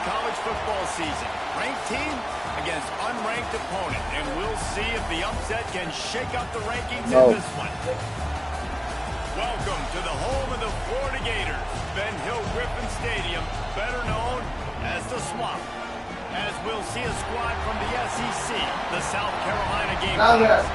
college football season. Ranked team against unranked opponent. And we'll see if the upset can shake up the rankings in this one. Welcome to the home of the Florida Gators, Ben Hill Griffin Stadium, better known as the Swamp. As we'll see a squad from the SEC, the South Carolina Gamecocks,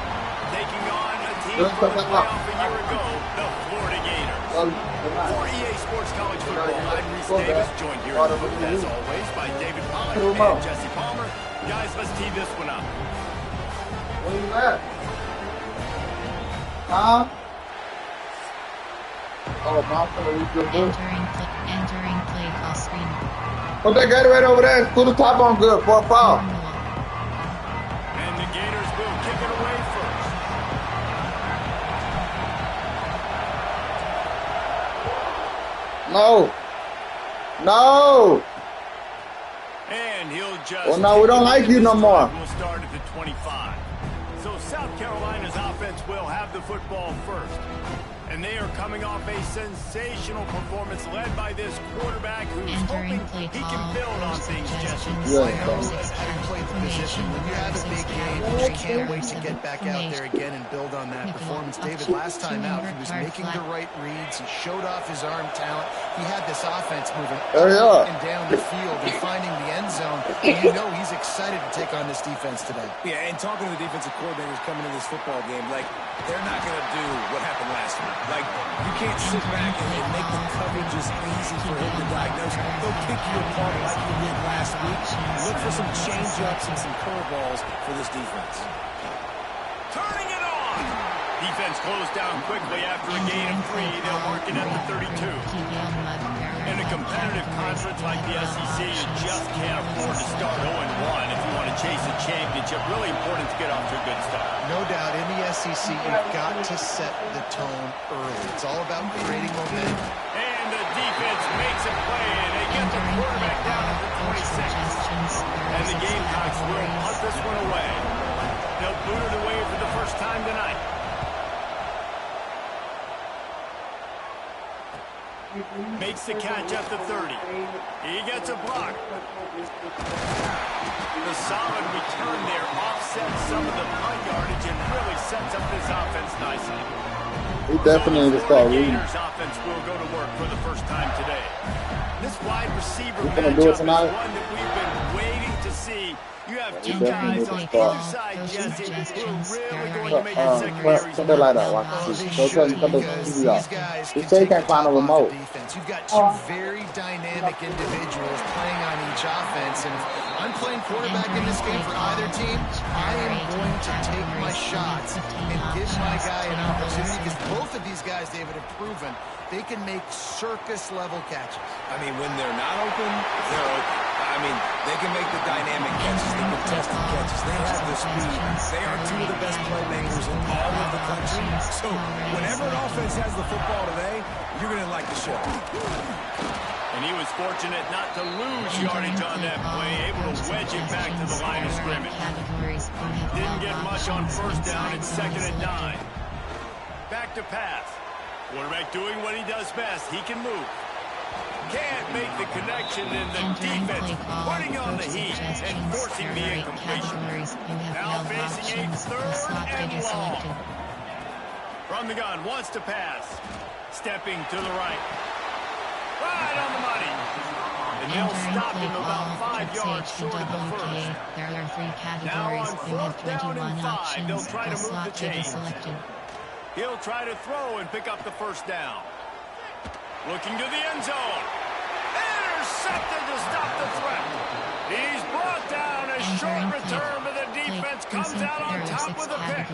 taking on a team from the playoff a year ago, the Florida Gators. For EA Sports College Football, I'm Reese Davis, joined here in the booth, as always, by David Pollack and Jesse Palmer. Guys, let's tee this one up. Where you at? Huh? Oh, my Entering play call screen. Put that Gatorade over there. Put the top on good for a foul. And the Gators will kick it away first. No. No. And he'll just... Well, no, we don't like you no more. We'll start at the 25. So South Carolina's offense will have the football first. And they are coming off a sensational performance led by this quarterback who's hoping he can build on things, Jesse. Having played the position, when you have a big game, you can't wait to get back out there again and build on that performance. David, last time out, he was making the right reads. He showed off his arm talent. He had this offense moving up and down the field and finding the end zone. And you know he's excited to take on this defense today. Yeah, and talking to the defensive coordinators coming in this football game, like, they're not going to do what happened last week. Like, you can't sit back and make the coverages easy for him to diagnose. They'll pick you apart like he did last week. Look for some change-ups and some curveballs for this defense. Turning it on! Defense closed down quickly after a gain of 3. They'll mark it at the 32. In a competitive conference like the SEC, you just can't afford to start 0-1 if you want to chase a championship. Really important to get off to a good start. No doubt, in the SEC, you've got to set the tone early. It's all about creating momentum. And the defense makes a play, and they get the quarterback down at the 26. And the Gamecocks will punt this one away. They'll boot it away for the first time tonight. Makes the catch at the 30. He gets a block. The solid return there offsets some of the punt yardage and really sets up this offense nicely. We definitely need to start reading. Gators offense will go to work for the first time today. This wide receiver gonna do it matchup tonight? is one that we've been waiting to see. You have two guys on either side, Jesse, who are really going to make the secondaries. Something like that. Watch this. Go tell you something TV off. He say he can't find a remote. You've got two very dynamic individuals playing on each offense, and if I'm playing quarterback in this game for either team, I am going to take my shots and give my guy an opportunity, because both of these guys, David, have proven they can make circus-level catches. I mean, when they're not open, they're open. I mean, they can make the dynamic catches, the contested catches. They have the speed. They are two of the best playmakers in all of the country. So whenever an offense has the football today, you're going to like the show. And he was fortunate not to lose yardage on that play, able to wedge it back to the line of scrimmage. Didn't get much on first down. It's 2nd and 9. Back to pass. Quarterback doing what he does best. He can move. Can't make the connection, and the defense putting on the heat and forcing the incompletion. Now facing a 3rd and long. From the gun, wants to pass. Stepping to the right. Right on the money. And they'll stop him about 5 yards short of the first. There are 3 Now categories. on You have 4th down 21 and 5, options. they'll try to The move the slot table chains. selected. He'll try to throw and pick up the first down. Looking to the end zone. Intercepted to stop the threat. He's brought down. A short return, but the defense comes out on top with a pick.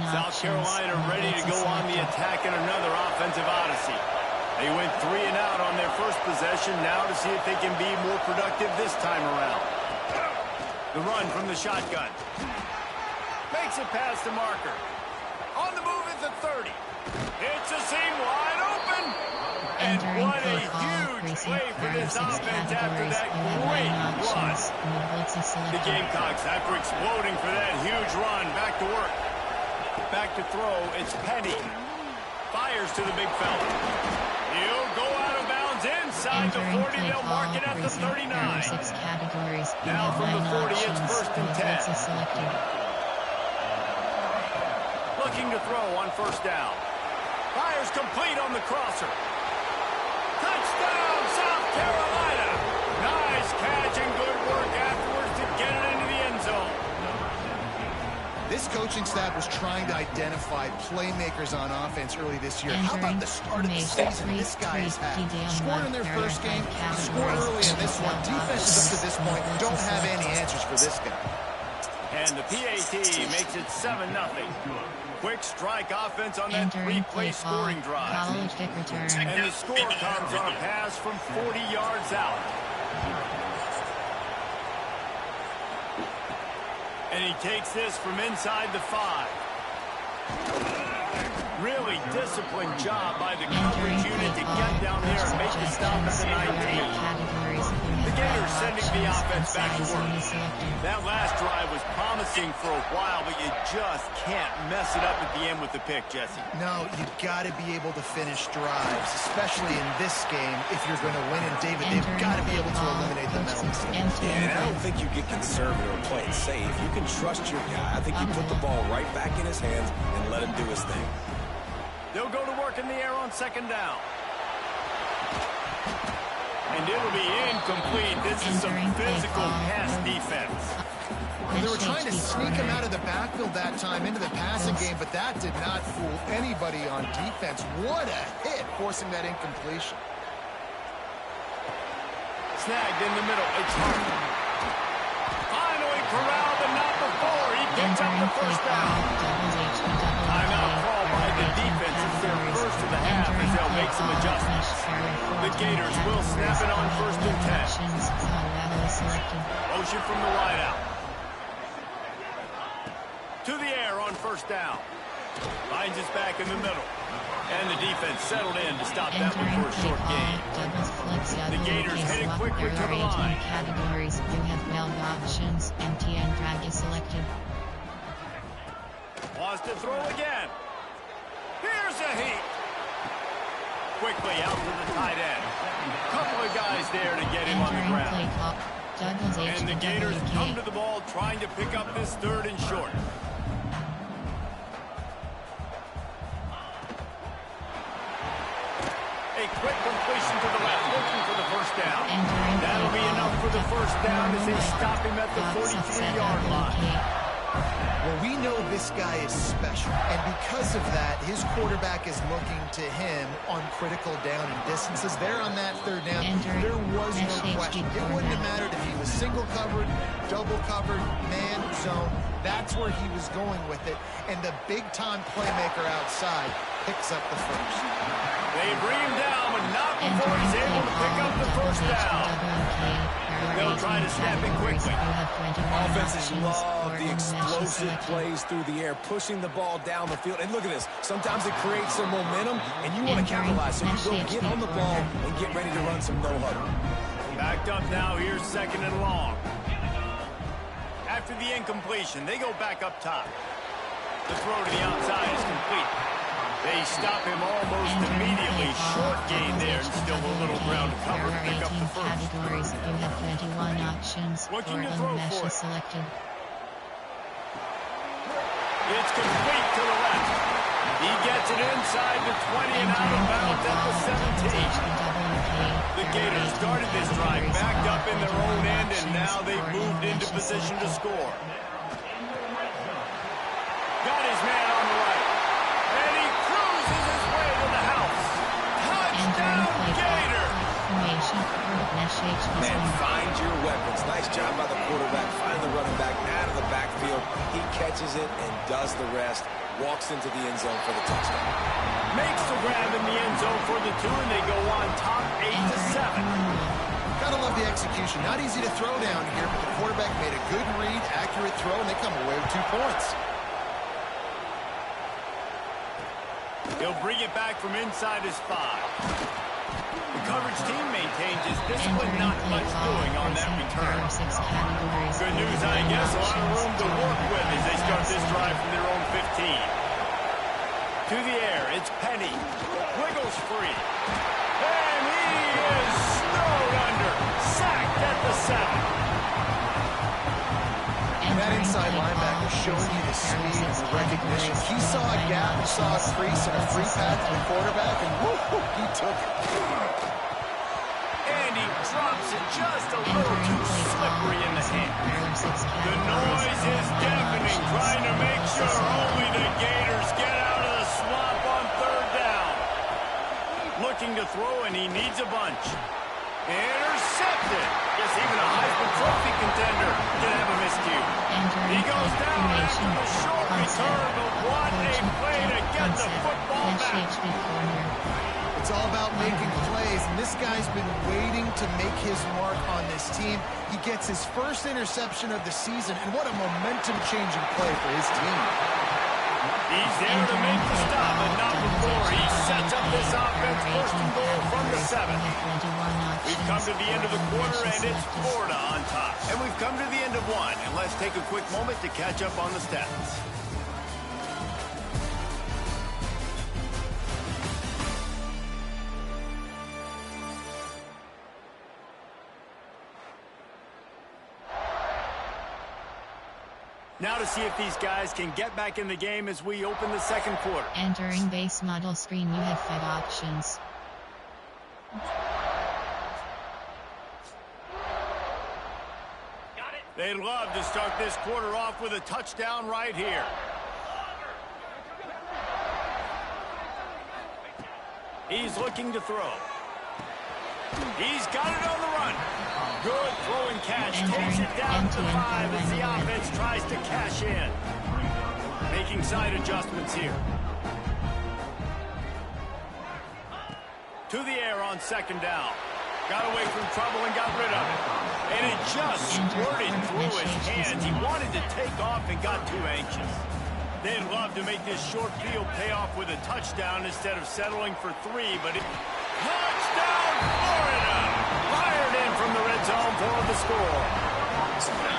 South Carolina ready to go on the attack in another offensive odyssey. They went 3 and out on their first possession. Now to see if they can be more productive this time around. The run from the shotgun. Makes it past the marker. On the move at the 30. It's a seam wide open. And what a huge play for this offense after that great run. The Gamecocks, after exploding for that huge run, back to work. Back to throw, it's Penny. Fires to the big fella. He'll go out of bounds inside. inside the 40, they'll mark it at the 39. 6 categories. Now from the 40, it's 1st and 10. Selected. Looking to throw on 1st down. Fires complete on the crosser. Touchdown, South Carolina. Nice catch and good work afterwards to get it into the end zone. This coaching staff was trying to identify playmakers on offense early this year. How about the start of the season this guy has had? Scored in their first game, scored early in this one. Defenses up to this point don't have any answers for this guy. And the PAT makes it 7-0. Quick strike offense on that 3-play scoring drive. And the score comes on a pass from 40 yards out. And he takes this from inside the 5. Really disciplined job by the coverage unit to get down there and make the stop at the 19. The Gators sending the offense back to work. That last drive was promising for a while, but you just can't mess it up at the end with the pick, Jesse. No, you've got to be able to finish drives, especially in this game. If you're going to win, and David, they've got to be able to eliminate the mental mistakes. And I don't think you get conservative or play it safe. You can trust your guy. I think you put the ball right back in his hands and let him do his thing. They'll go to work in the air on 2nd down. And it'll be incomplete. This is some physical pass defense. Well, they were trying to sneak him out of the backfield that time into the passing game, but that did not fool anybody on defense. What a hit, forcing that incompletion. Snagged in the middle. It's hard. Finally corralled, but not before. He picks up the 1st down. Timeout call by the defense. It's their first of the half as they'll make some adjustments. The Gators will snap it on 1st and 10. Motion from the wideout. To the air on 1st down. Finds his back in the middle. And the defense settled in to stop that one for a short gain. The Gators headed quickly to the line. Categories. You have 12 options. Empty and drag is selected. Wants to throw again. Here's a heat. Quickly out to the tight end. Couple of guys there to get him on the ground. And the Gators come to the ball trying to pick up this 3rd and short. A quick completion to the left, looking for the 1st down. That'll be enough for the 1st down as they stop him at the 43-yard line. Well, we know this guy is special, and because of that, his quarterback is looking to him on critical down and distances. There on that 3rd down, there was no question. It wouldn't have mattered if he was single covered, double covered, man, zone. That's where he was going with it, and the big-time playmaker outside picks up the 1st. They bring him down, but not before he's able to pick up the 1st down. They'll try to snap it quickly. Offenses love the explosive plays through the air, pushing the ball down the field. And look at this. Sometimes it creates some momentum, and you want to capitalize. So you go get on the ball and get ready to run some no-huddle. Backed up now. Here's 2nd and long. After the incompletion, they go back up top. The throw to the outside is complete. They stop him almost immediately. Short gain there and still a little ground to cover to pick up the 1st. Categories. You have 21 options. Looking to throw for it. Selected. It's complete to the left. He gets it inside the 20 and out of bounds at the 17. The Gators started this drive backed up in their own end, and now they've moved into position to score. Got his man on the right. And he cruises his way to the house. Touchdown, Gator! Man, find your weapons. Nice job by the quarterback. Find the running back out of the backfield. He catches it and does the rest. Walks into the end zone for the touchdown. Makes the grab in the end zone for the 2, and they go on top 8-7. Gotta love the execution. Not easy to throw down here, but the quarterback made a good read, accurate throw, and they come away with 2 points. He'll bring it back from inside his 5. The coverage team maintains his discipline, not much doing on that return. Good news, I guess, a lot of room to work with as they start this drive from their own 15. To the air, it's Penny. Wiggles free. And he is snowed under. Sacked at the 7. That inside linebacker showing you the speed and the recognition. He saw a gap, he saw a crease and a free path to the quarterback, and whoop, he took it. And he drops it just a little too slippery in the hand. The noise is deafening, trying to make sure only the Gators get out of the swamp on 3rd down. Looking to throw, and he needs a bunch. Intercepted. Guess even a Heisman Trophy contender can have a miscue. He goes down after the short return, but what a play to get the football back. It's all about making plays, and this guy's been waiting to make his mark on this team. He gets his first interception of the season, and what a momentum-changing play for his team. He's there to make the stop, and not before he sets up this offense 1st and goal from the 7. We've come to the end of the quarter, and it's Florida on top. And we've come to the end of 1, and let's take a quick moment to catch up on the stats. Now to see if these guys can get back in the game as we open the 2nd quarter. Entering base model screen, you have 5 options. They'd love to start this quarter off with a touchdown right here. He's looking to throw. He's got it on the run. Good throw and catch. Takes it down to the 5 as the offense tries to cash in. Making side adjustments here. To the air on 2nd down. Got away from trouble and got rid of it. And it just squirted through his hands. He wanted to take off and got too anxious. They'd love to make this short field pay off with a touchdown instead of settling for 3, but touchdown, Florida! Fired in from the red zone for the score.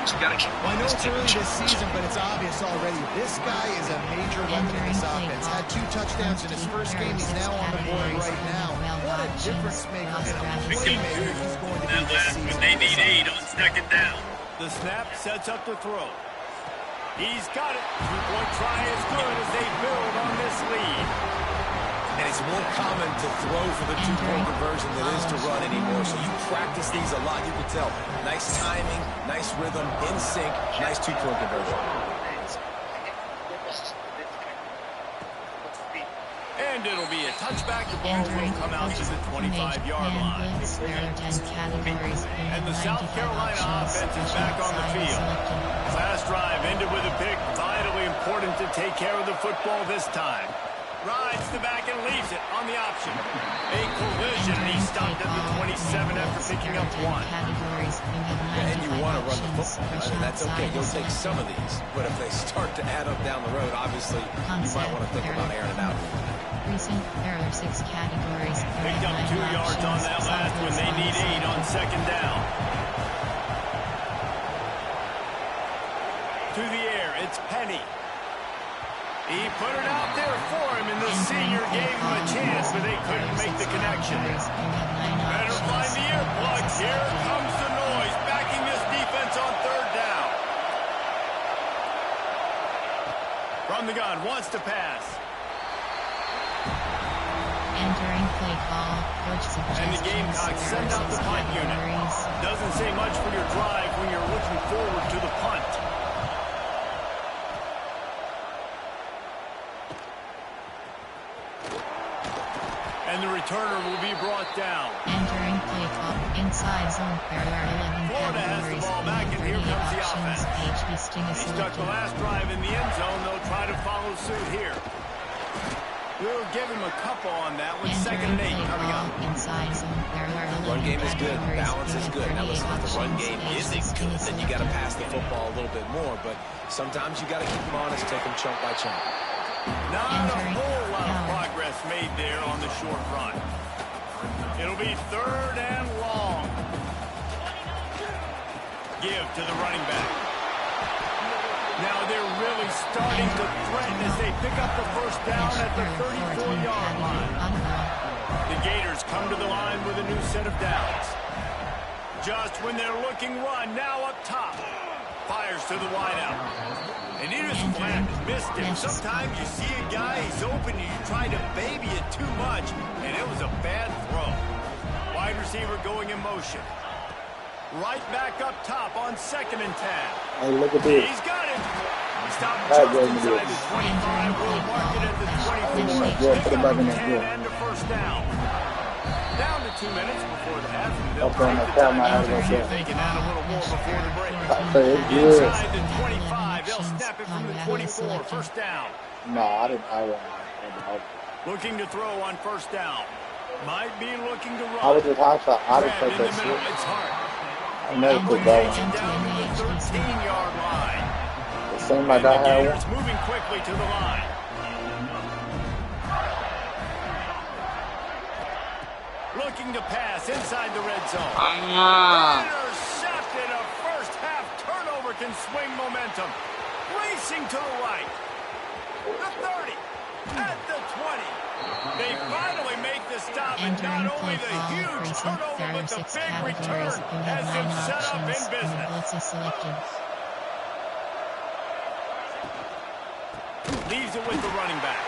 Well, I know it's early this season, but it's obvious already. This guy is a major weapon in this offense. Had 2 touchdowns in his first game. He's now on the board right now. What a difference maker and a playmaker he's going to be this season. They need 8 on 2nd down. The snap sets up the throw. He's got it. 2-point try is good as they build on this lead. And it's more common to throw for the 2-point conversion than it is to run anymore. So you practice these a lot. You can tell. Nice timing, nice rhythm, in sync, nice 2-point conversion. And it'll be a touchback. The ball will come out to the 25-yard line. And the South Carolina offense is back on the field. Last drive ended with a pick. Vitally important to take care of the football this time. Rides the back and leaves it on the option. A collision, and he stopped at the 27 after picking up 1. And you want to run the football, right? And that's okay. You'll take some of these. But if they start to add up down the road, obviously, you might want to think about airing it out. Recent, there are 6 categories. Picked up 2 yards on that last one. They need 8 on 2nd down. To the air, it's Penny. He put it out there for him, and the senior gave him a chance, but they couldn't make the connection. Better find the earplugs. Here comes the noise, backing this defense on 3rd down. From the gun, wants to pass. Entering play call, coach suggests And the Gamecocks send out the punt unit. Doesn't say much for your drive when you're looking forward to the punt. And the returner will be brought down. Entering play call, inside zone, there are 11 Florida has the ball back, and here comes the offense. He stuck the last drive in the end zone. They'll try to follow suit here. We'll give him a couple on that with 2nd and 8 coming up. Run game is good. Balance is good. Now listen, if the run game isn't good, then you got to pass the football a little bit more. But sometimes you got to keep them honest, take them chunk by chunk. Not a whole lot of progress made there on the short run. It'll be 3rd and long. Give to the running back. Now they're really starting to threaten as they pick up the 1st down at the 34-yard line. The Gators come to the line with a new set of downs. Just when they're looking run, now up top. Fires to the wideout. And he just flat missed him. Sometimes you see a guy, he's open, and you try to baby it too much, and it was a bad throw. Wide receiver going in motion. Right back up top on 2nd and 10. Hey, look at this. He's got it. Stop just inside the 25. We'll mark it at the 24. Pick up 10 and a first down. Down to 2 minutes before the half. They'll take the time out to see if they can add a little more before the break. Inside the 25. They'll snap it from the 24. First down. No, I didn't. I won't. Looking to throw on first down. Might be looking to run. I was just outside. I didn't take that shit. It's hard. I never put that one. Down to the 13-yard line. It seemed like I had one. Moving quickly to the line. Looking to pass inside the red zone. Intercepted. A first half turnover can swing momentum. Racing to the right. The 30. At the 20. They finally make the stop, and not only the huge turnover, but the big return has them set up in business. Leaves it with the running back.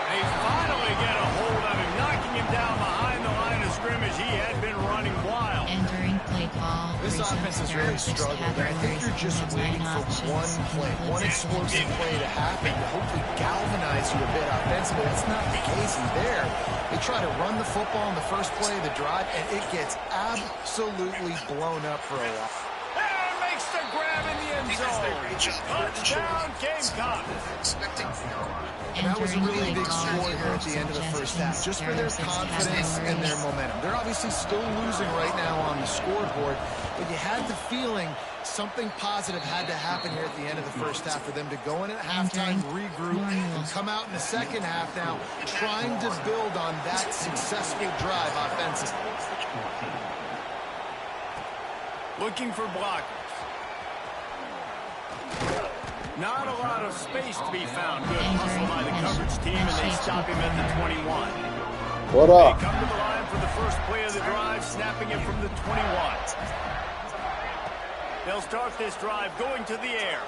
They finally get a hold of him, knocking him down behind the line of scrimmage. He had been running wild. Entering play call. This offense has really struggled. I think you're just waiting for one play, one explosive play to happen to hopefully galvanize you a bit offensively. That's not the case there. They try to run the football in the first play of the drive, and it gets absolutely blown up for a while. And makes the grab in the end zone. Touchdown, Gamecock. And that was a really big score here at the end of the first half, just for their confidence and their momentum. They're obviously still losing right now on the scoreboard, but you had the feeling something positive had to happen here at the end of the first half for them to go in at halftime, regroup, and come out in the second half now trying to build on that successful drive offensively. Looking for blockers. Not a lot of space to be found. Good hustle by the coverage team, and they stop him at the 21. What up? They come to the line for the first play of the drive, snapping it from the 21. They'll start this drive going to the air.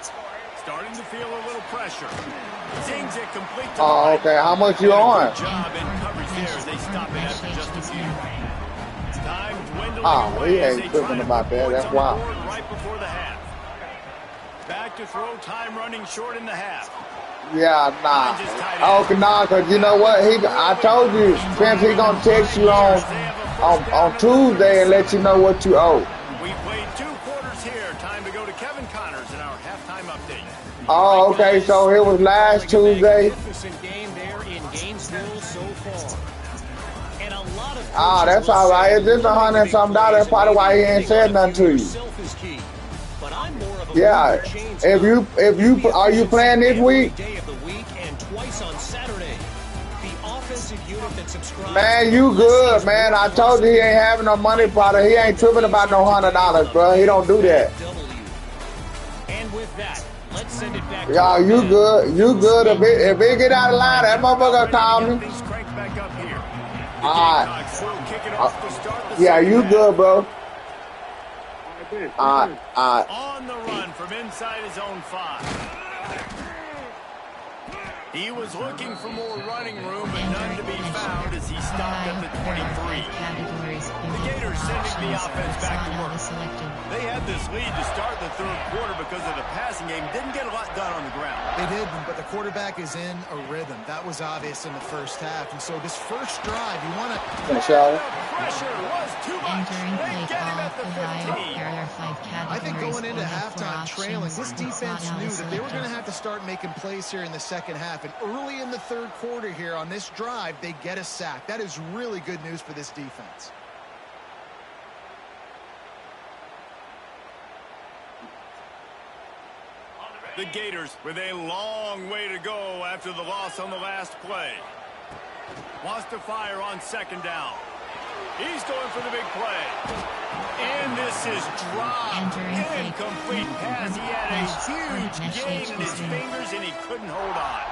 Starting to feel a little pressure. Zings it complete to the right. Okay. How much you on? Good job in coverage there as they stop it after just a few. Time dwindling He away as ain't they try tripping to about put that. points That's on the wild. board right before the half. Back to throw, time running short in the half. Yeah, nah. Okay, nah, because you know what? I told you, Spence, he going to text you on Tuesday and let you know what you owe. We played 2 quarters here. Time to go to Kevin Connors in our halftime update. Oh, okay, so it was last Tuesday. Game there in Gainesville so far. And a lot of That's all right. It's just $100-something. That's probably why he ain't said nothing to you. Yeah, if you are you playing this week? Day of the week and twice on Saturday. The offensive unit that subscribes. Man, you good, man. I told you he ain't having no money product. He ain't tripping about no $100, bro. He don't do that. And with that, let's send it back. Y'all, you good? You good? If it get out of line, that motherfucker call me. All right. Yeah, you good, bro? On the run from inside his own 5. He was looking for more running room, but none to be found as he stopped at the 23. The Gators sending the offense back to work. They had this lead to start the third quarter because of the passing game. Didn't get a lot done on the ground. They did, but the quarterback is in a rhythm. That was obvious in the first half. And so this first drive, you want to... Pressure was too much. Entering They play get him call at the for Ohio 15. Carrier 5 categories. I think going into halftime trailing, this options defense and knew slot that they were going to selected. have to start making plays here in the second half. And early in the third quarter here on this drive, they get a sack. That is really good news for this defense. The Gators with a long way to go after the loss on the last play. Wants to fire on second down. He's going for the big play. And this is dropped. Incomplete pass. He had a huge gain in his fingers, and he couldn't hold on.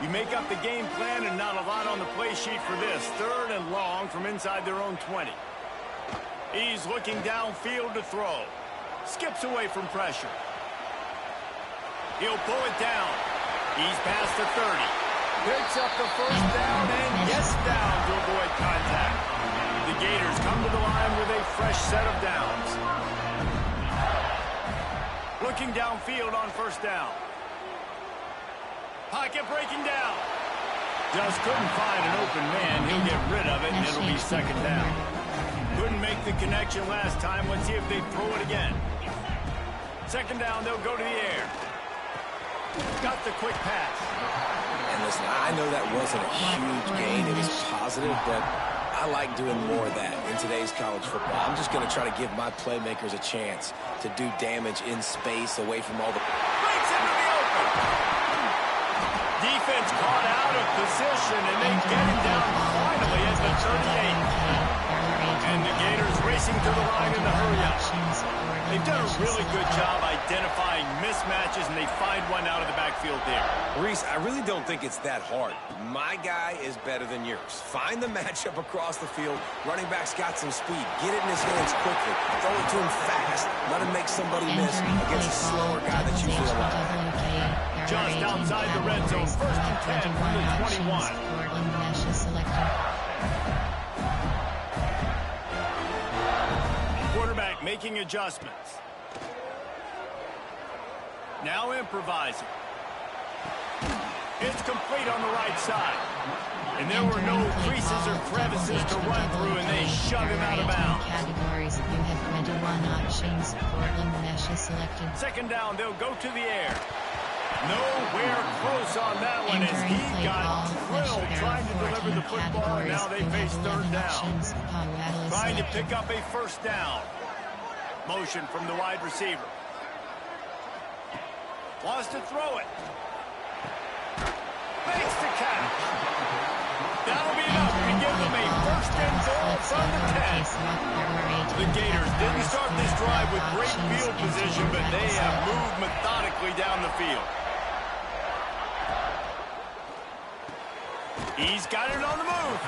You make up the game plan and not a lot on the play sheet for this. 3rd and long from inside their own 20. He's looking downfield to throw. Skips away from pressure. He'll pull it down. He's past the 30. Picks up the first down and gets down to avoid contact. The Gators come to the line with a fresh set of downs. Looking downfield on 1st down. Pocket breaking down. Just couldn't find an open man. He'll get rid of it, and it'll be 2nd down. Couldn't make the connection last time. Let's see if they throw it again. 2nd down, they'll go to the air. Got the quick pass. And listen, I know that wasn't a huge gain. It was positive, but I like doing more of that in today's college football. I'm just going to try to give my playmakers a chance to do damage in space away from all the... Breaks into the open. Defense caught out of position, and they get him down finally at the 38. And the Gators racing to the line in the hurry-up. They've done a really good job identifying mismatches, and they find one out of the backfield there. Reese, I really don't think it's that hard. My guy is better than yours. Find the matchup across the field. Running back's got some speed. Get it in his hands quickly. Throw it to him fast. Let him make somebody miss against a slower guy that you feel like. Just outside the red zone, 1st and 10 from the 21. Quarterback making adjustments. Now improvising. It's complete on the right side. And there were no creases or crevices to run through, and they shove him out of bounds. Categories, you have 21 options. Portland mesh is selected. 2nd down, they'll go to the air. Nowhere close on that one as he got drilled trying to deliver the football, and now they face 3rd down. Trying to pick up a 1st down. Motion from the wide receiver. Wants to throw it. Makes the catch. That'll be enough to give them a 1st and goal from the 10. The Gators didn't start this drive with great field position, but they have moved methodically down the field. He's got it on the move.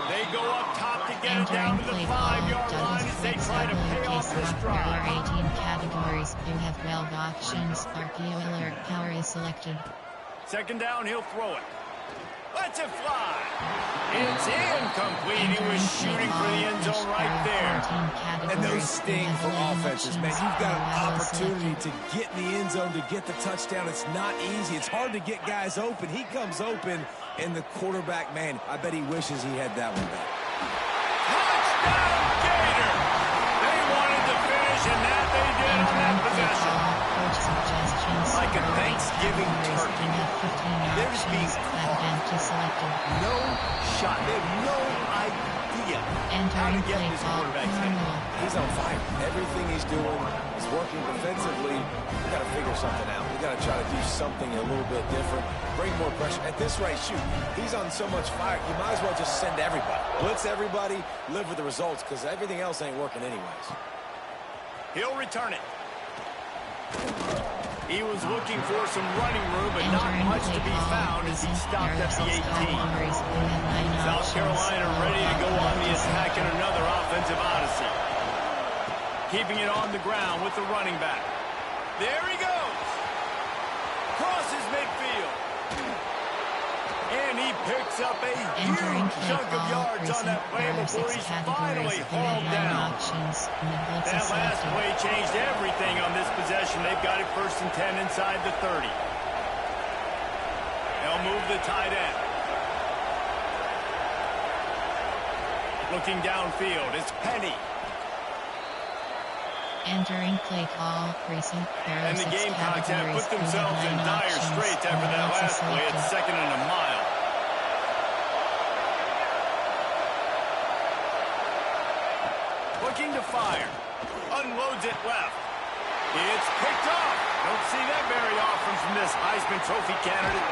They go up top to get it down to the 5-yard line as they try to pay off this drive. 18 categories. You have 12 options. RPO alert. Power is selected. 2nd down, he'll throw it. Lets it fly. It's incomplete. He was shooting for the end zone right there. And those sting for offenses, man. You've got an opportunity to get in the end zone, to get the touchdown. It's not easy. It's hard to get guys open. He comes open, and the quarterback, man, I bet he wishes he had that one back. Touchdown, Gator! They wanted to finish, and that they did on that possession. Like a Thanksgiving turkey. They're just being caught. No shot. They have no idea how to get this quarterback's head. He's on fire. Everything he's doing is working defensively. We got to figure something out. We got to try to do something a little bit different. Bring more pressure. At this rate, shoot, he's on so much fire, you might as well just send everybody. Blitz everybody, live with the results, because everything else ain't working anyways. He'll return it. He was looking for some running room, but not much to be found as he stopped at the 18. South Carolina ready to go on the attack in another offensive odyssey. Keeping it on the ground with the running back. There he goes. Crosses midfield. And he picks up a huge chunk of yards on that play before he's finally hauled down. That last play changed everything on this possession. They've got it 1st and 10 inside the 30. They'll move the tight end. Looking downfield, it's Penny. Entering play call, recent and the Gamecocks have put themselves in dire straits after that last play. It's 2nd and a mile. Looking to fire. Unloads it left. It's picked off. Don't see that very often from this Heisman Trophy candidate.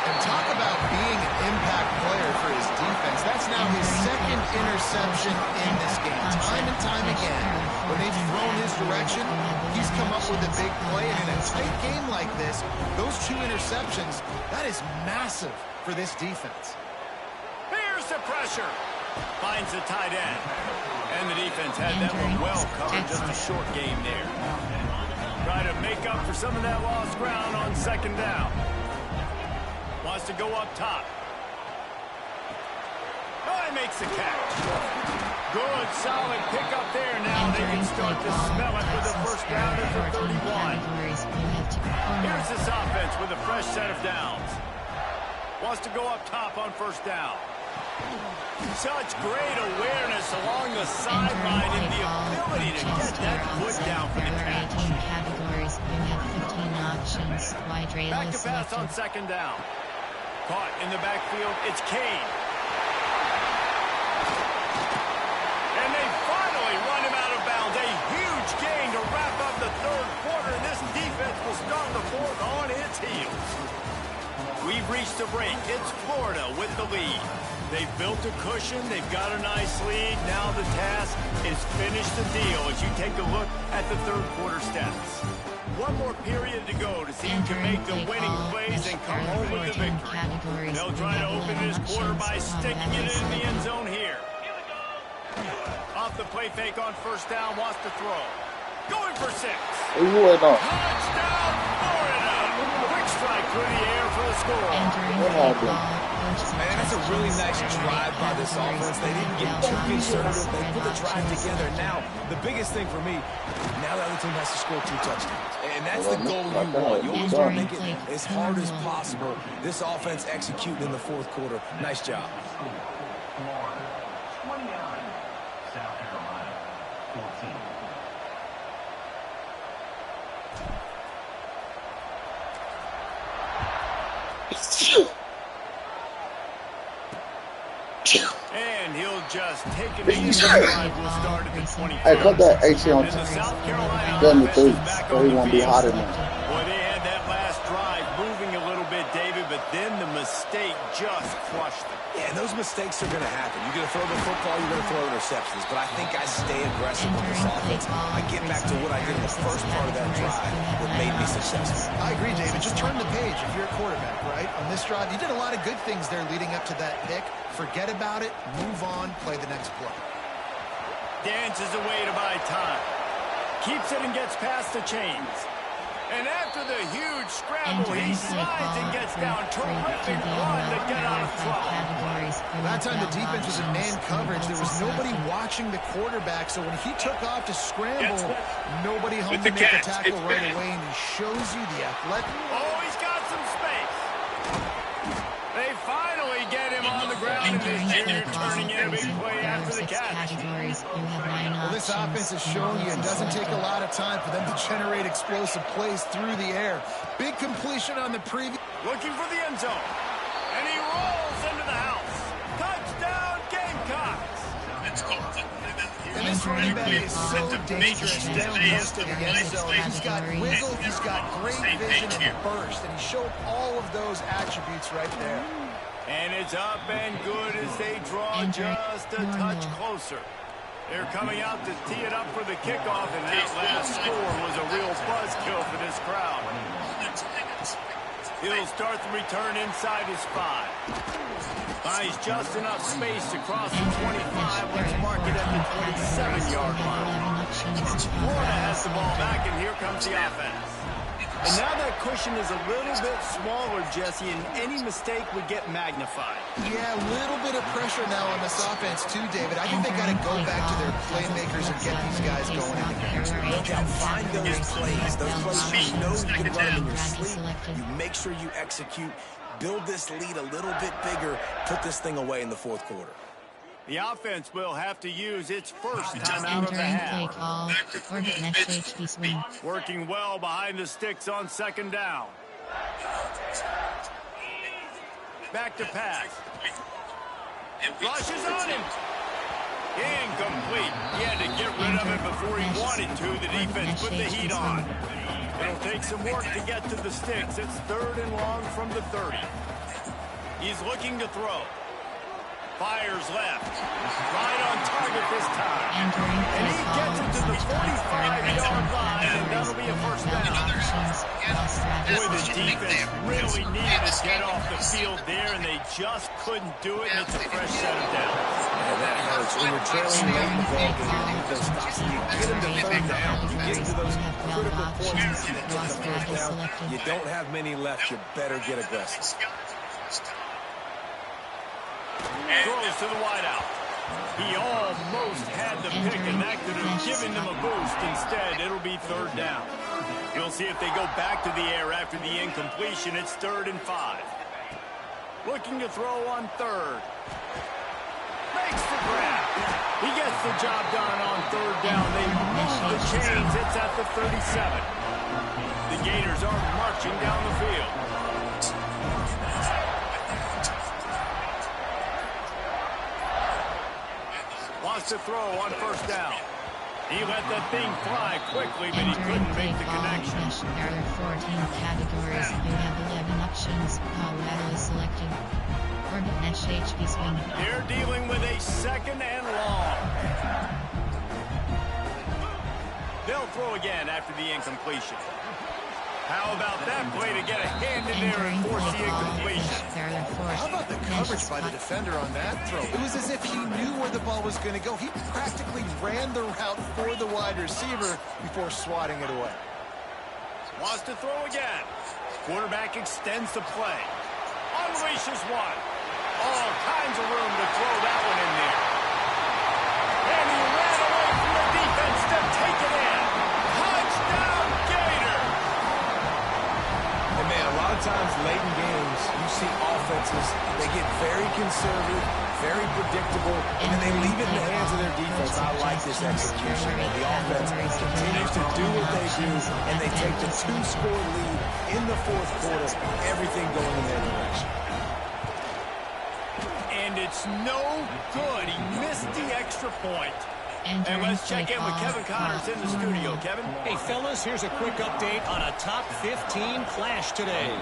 And talk about being an impact player for his defense. That's now his 2nd interception in this game. Time and time again, when they've thrown his direction, he's come up with a big play. And in a tight game like this, those 2 interceptions, that is massive for this defense. Here's the pressure. Finds the tight end. And the defense had that one well covered. Just a short game there. Try to make up for some of that lost ground on second down. Wants to go up top. Oh, he makes the catch. Good, solid pickup there. Now they can start to smell it with the first down at the 31. Here's this offense with a fresh set of downs. Wants to go up top on first down. Such great awareness along the sideline and the ability to get that foot down for the catch. Categories, you have 15 options. Wide rail Back to is pass selected. on second down. Caught in the backfield, it's Kane. And they finally run him out of bounds. A huge gain to wrap up the third quarter. And this defense will start the fourth on its heels. We've reached the break. It's Florida with the lead. They've built a cushion. They've got a nice lead. Now the task is finish the deal as you take a look at the third quarter stats. One more period to go to see who can make the winning plays and come home with the victory. They'll try to open this quarter by sticking it in the end zone here. Off the play fake on first down, wants to throw. Going for 6. Touchdown, Florida! Quick strike through the air for the score. Man, that's a really nice drive by this offense. They didn't get too conservative. They put the drive together. Now, the biggest thing for me, now the other team has to score 2 touchdowns. And that's the goal you want. You always want to make it as hard as possible. This offense executing in the fourth quarter. Nice job. And he'll just take it in. We'll start at the 25. Hey, cut that AC on. And the South Carolina Done the offense is three, back so on he the won't be field. hot enough. Boy, they had that last drive moving a little bit, David, but then the mistake just crushed them. Yeah, and those mistakes are going to happen. You're going to throw the football, you're going to throw interceptions. But I think I stay aggressive with this offense. I get back to what I did in the first part of that drive that made me successful. I agree, David. Just turn the page if you're a quarterback, right? On this drive, you did a lot of good things there leading up to that pick. Forget about it, move on, play the next play. Dances away to buy time. Keeps it and gets past the chains. And after the huge scramble, he slides and gets down. Terrific run to get out of trouble. That time the defense was in man coverage. There was nobody watching the quarterback, so when he took off to scramble, nobody home to make a tackle right away, and he shows you the athletic. Oh, he's got some space. They finally get him on the ground, and this junior turning in a big play after the catch. Well, this offense has shown you it doesn't take a lot of time for them to generate explosive plays through the air. Big completion on the previous. Looking for the end zone. And he rolls into the house. Touchdown, Gamecocks. And this running back is so dangerous down close to the end zone. He's got wiggle, he's got great vision and burst, and he showed all of those attributes right there. And it's up and good as they draw just a touch closer. They're coming out to tee it up for the kickoff, and that last score was a real buzzkill for this crowd. He'll start the return inside his 5. Buys just enough space to cross the 25. Let's mark it at the 27-yard line. Florida has the ball back, and here comes the offense. And now that cushion is a little bit smaller, Jesse, and any mistake would get magnified. Yeah, a little bit of pressure now on this offense too, David. I think they got to go back to their playmakers and get these guys going in the game. No doubt, find those plays you know you can run them in your sleep. You make sure you execute, build this lead a little bit bigger, put this thing away in the fourth quarter. The offense will have to use its first time out of the half. Working well behind the sticks on second down. Back to pass. Rushes on him. Incomplete. He had to get rid of it before he wanted to. The defense put the heat on. It'll take some work to get to the sticks. It's 3rd and long from the 30. He's looking to throw. Fires left. Right on target this time. And he gets it to the 45-yard line, and that'll be a Boy, the defense really needed to get off the field there, and they just couldn't do it, and it's a fresh set of downs. Yeah, that hurts. When you're trailing late in the ball game, you need those stops. You get them to third down. You get to those critical points to get the first down. You don't have many left. You better get aggressive. Throws to the wideout. He almost had the pick, and that could have given them a boost. Instead, it'll be third down. You'll see if they go back to the air after the incompletion. It's 3rd and 5. Looking to throw on 3rd. Makes the grab. He gets the job done on 3rd down. They move the chains. It's at the 37. The Gators are marching down the field. Wants to throw on 1st down. He let that thing fly quickly, but he couldn't make the connection. There are 14 categories. You have 11 options. Colorado is selected. Orbit Mesh HB swing. They're dealing with a 2nd and long. They'll throw again after the incompletion. How about that play to get a hand in there and force the incompletion? How about the coverage by the defender on that throw? It was as if he knew where the ball was going to go. He practically ran the route for the wide receiver before swatting it away. Wants to throw again. Quarterback extends the play. Unleashes one. All kinds of room to throw that one in there. And he ran away from the defense to take it in. Touchdown, Gator! And man, a lot of times late in games, you see offenses, they get very conservative, very predictable, and then they leave it in the hands of their defense. I like this execution. And the offense continues to do what they do, and they take the 2-score lead in the 4th quarter, everything going in their direction. And it's no good. He missed the extra point. And let's check in with Kevin Connors in the studio. Kevin? Hey, fellas, here's a quick update on a top 15 clash today.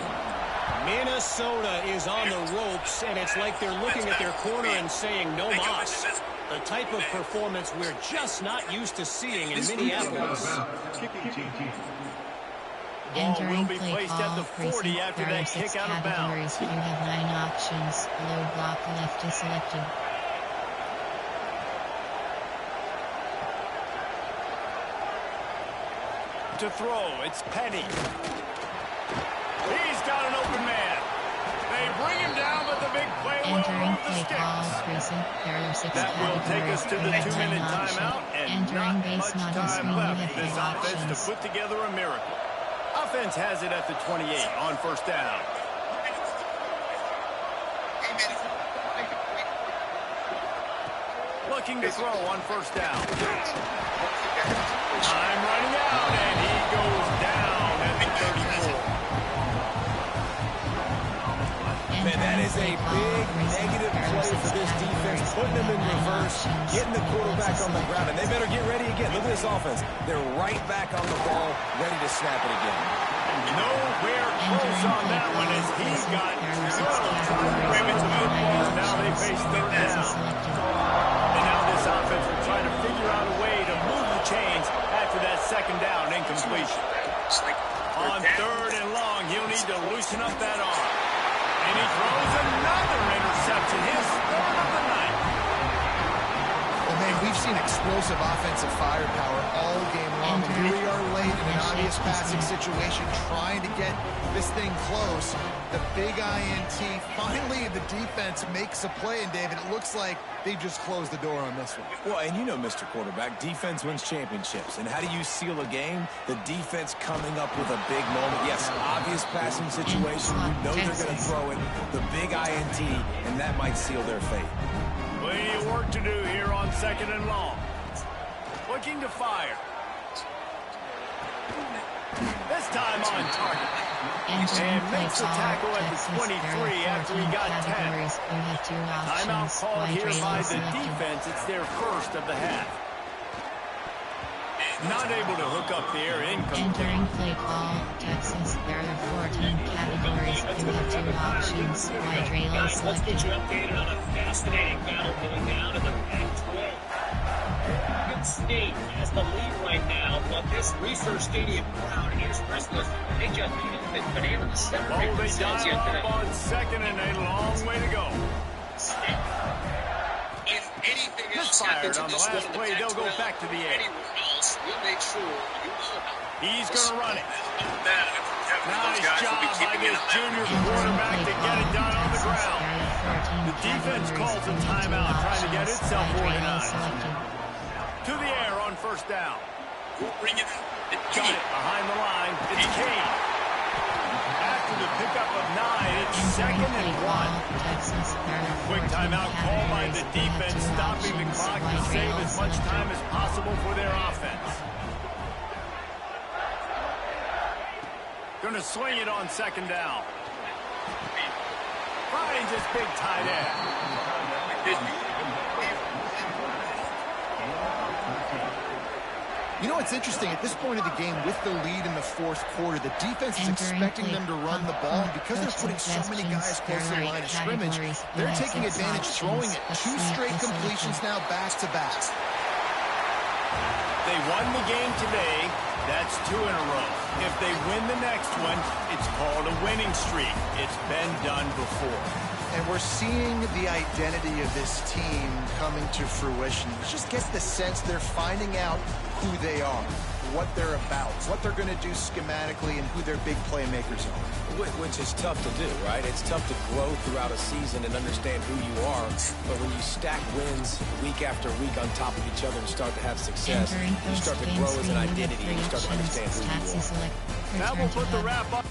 Minnesota is on the ropes, and it's like they're looking at their corner and saying, no mas. The type of performance we're just not used to seeing in Minneapolis. Entering play call, 40 after that kick out of bounds. You have 9 options. Low block left is selected. To throw, it's Penny. He's got an open man. They bring him down, but the big play will move the sticks. That will take us to the 2-minute timeout, and not much time left for this offense to put together a miracle. Offense has it at the 28 on 1st down. Looking to throw on 1st down. Time running out, and he goes down at the 34. Man, that is a big negative play for this defense, putting them in reverse, getting the quarterback on the ground, and they better get ready again. Look at this offense. They're right back on the ball, ready to snap it again. Nowhere close on that one as he's got Ravens football. Now they face 3rd down. And now this offense will try to figure out a way to move the chains after that 2nd down incompletion. On 3rd and long, he'll need to loosen up that arm. And he throws another interception, his 3rd of the night. Well, man, we've seen explosive offensive firepower all game long. And here we are late in an obvious passing situation, trying to get this thing close. The big INT. Finally, the defense makes a play, and David, it looks like they just closed the door on this one. Well, and you know, Mr. Quarterback, defense wins championships. And how do you seal a game? The defense coming up with a big moment. Yes, obvious passing situation. You know they're going to throw it. The big INT, and that might seal their fate. Plenty of work to do here on 2nd and long. Looking to fire. This time on target. And makes the tackle at the 23 after he got 10. Timeout called here by the defense. It's their 1st of the half. Not able to hook up there. Entering play call, Texas. There are 14 categories. You have 2 options. Wide rail is selected. Let's get you updated on a fascinating battle going down in the Pac-12. Oregon State has the lead right now, But this Research Stadium crowd against Bristol, they just been able to separate themselves yet today. On second and a long way to go. If anything else happens in this one, play, they'll go back to the air. Anyone else, we'll make sure you know about it. He's going to run it. Nice job by this junior quarterback to get it done on the ground. The defense calls a timeout, trying to get itself organized. To the air on first down. Bring it out. Got it behind the line. It's Kane. After the pickup of 9, it's second and 1. Quick timeout call by the defense, stopping the clock to save as much time as possible for their offense. Going to swing it on second down. Finds his big tight end. You know what's interesting? At this point of the game, with the lead in the fourth quarter, the defense is expecting them to run the ball. And because they're putting so many guys close to the line of scrimmage, they're taking advantage, throwing it. 2 straight completions now back-to-back. They won the game today. That's 2 in a row. If they win the next one, it's called a winning streak. It's been done before. And we're seeing the identity of this team coming to fruition. It just gets the sense they're finding out who they are, what they're about, what they're going to do schematically, and who their big playmakers are. Which is tough to do, right? It's tough to grow throughout a season and understand who you are. But when you stack wins week after week on top of each other and start to have success, you start to grow as an identity and you start to understand who you are. That will put the wrap up.